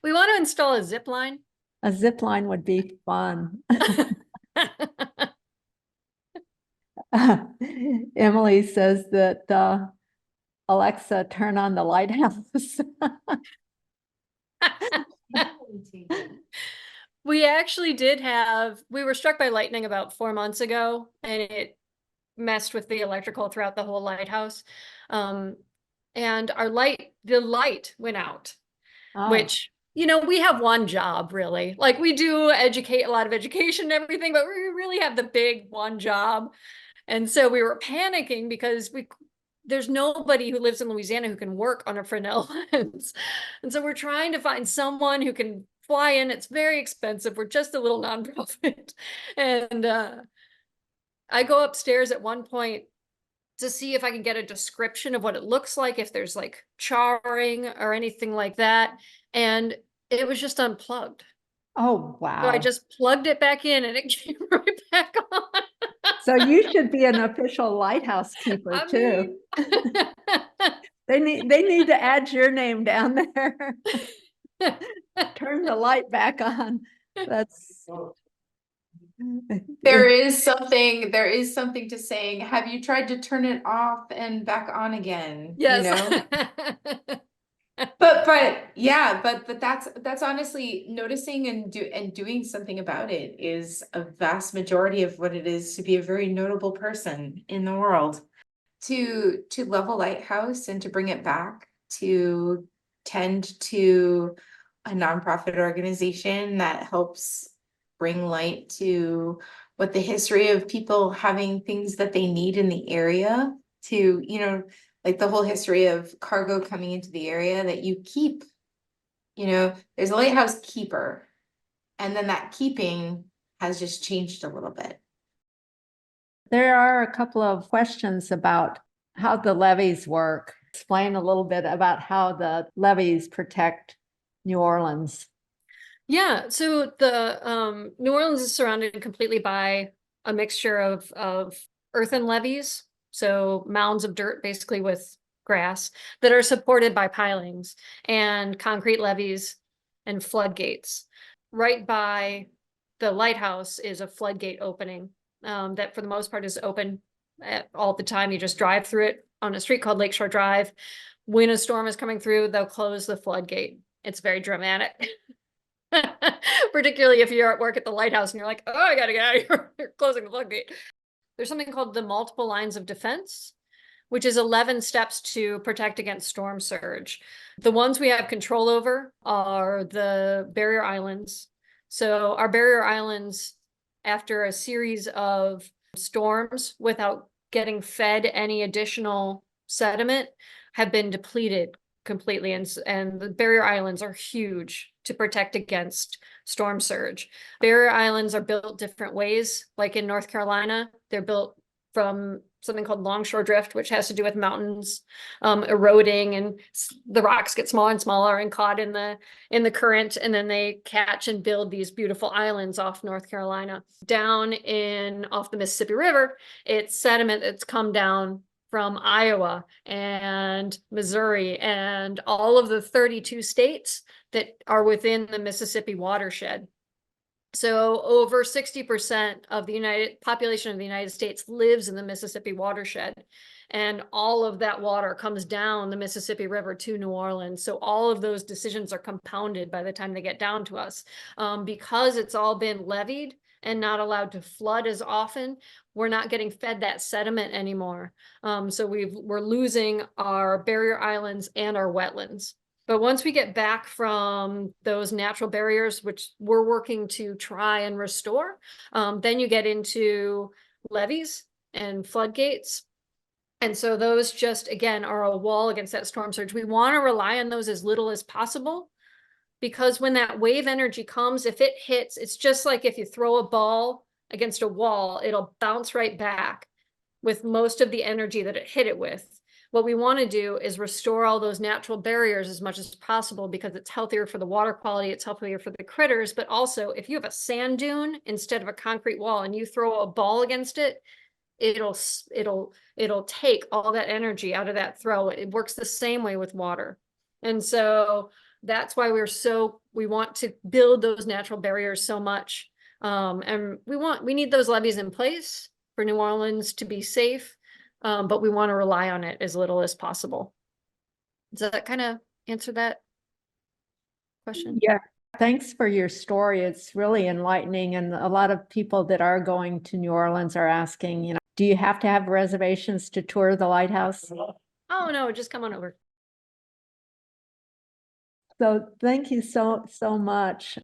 We want to install a zip line. A zip line would be fun. Emily says that Alexa, turn on the lighthouse. We actually we were struck by lightning about 4 months ago, and it messed with the electrical throughout the whole lighthouse. And the light went out, Oh, which, we have one job really. Like we do a lot of education and everything, but we really have the big one job. And so we were panicking because there's nobody who lives in Louisiana who can work on a Fresnel lens. And so we're trying to find someone who can fly in. It's very expensive. We're just a little nonprofit. And I go upstairs at one point to see if I can get a description of what it looks like, if there's like charring or anything like that. And it was just unplugged. oh, So I wow. just plugged it back in and it came right back on. So you should be an official lighthouse keeper I too. mean, They need to add your name down there. Turn the light back on. That's There is something to saying, have you tried to turn it off and back on again? yes. But that's honestly noticing and doing something about it is a vast majority of what it is to be a very notable person in the world. To love a lighthouse and to bring it back, to tend to a nonprofit organization that helps bring light to what the history of people having things that they need in the area, to, like the whole history of cargo coming into the area that you keep, there's a lighthouse keeper, and then that keeping has just changed a little bit. There are a couple of questions about how the levees work. Explain a little bit about how the levees protect New Orleans. Yeah, so the New Orleans is surrounded completely by a mixture of earthen levees, so mounds of dirt basically with grass that are supported by pilings, and concrete levees and floodgates. Right by the lighthouse is a floodgate opening that for the most part is open all the time. You just drive through it on a street called Lakeshore Drive. When a storm is coming through, they'll close the floodgate. It's very dramatic. Particularly if you're at work at the lighthouse and you're like, oh, I gotta get out of here. You're closing the floodgate. There's something called the multiple lines of defense, which is 11 steps to protect against storm surge. The ones we have control over are the barrier islands. So our barrier islands, after a series of storms without getting fed any additional sediment, have been depleted completely. And the barrier islands are huge to protect against storm surge. Barrier islands are built different ways. Like in North Carolina, they're built from something called longshore drift, which has to do with mountains eroding, and the rocks get smaller and smaller and caught in the current, and then they catch and build these beautiful islands off North Carolina. Down off the Mississippi River, it's sediment that's come down from Iowa and Missouri and all of the 32 states that are within the Mississippi watershed. So over 60% of the population of the United States lives in the Mississippi watershed. And all of that water comes down the Mississippi River to New Orleans. So all of those decisions are compounded by the time they get down to us. Because it's all been levied and not allowed to flood as often, we're not getting fed that sediment anymore. So we're losing our barrier islands and our wetlands. But once we get back from those natural barriers, which we're working to try and restore, then you get into levees and floodgates. And so those just, again, are a wall against that storm surge. We want to rely on those as little as possible, because when that wave energy comes, if it hits, it's just like if you throw a ball against a wall, it'll bounce right back with most of the energy that it hit it with. What we want to do is restore all those natural barriers as much as possible, because it's healthier for the water quality, it's healthier for the critters, but also if you have a sand dune instead of a concrete wall and you throw a ball against it, it'll take all that energy out of that throw. It works the same way with water. And so That's why we want to build those natural barriers so much. And we need those levees in place for New Orleans to be safe. But we want to rely on it as little as possible. Does that kind of answer that question? Yeah, thanks for your story. It's really enlightening. And a lot of people that are going to New Orleans are asking, do you have to have reservations to tour the lighthouse? Oh, no, just come on over. So thank you so much.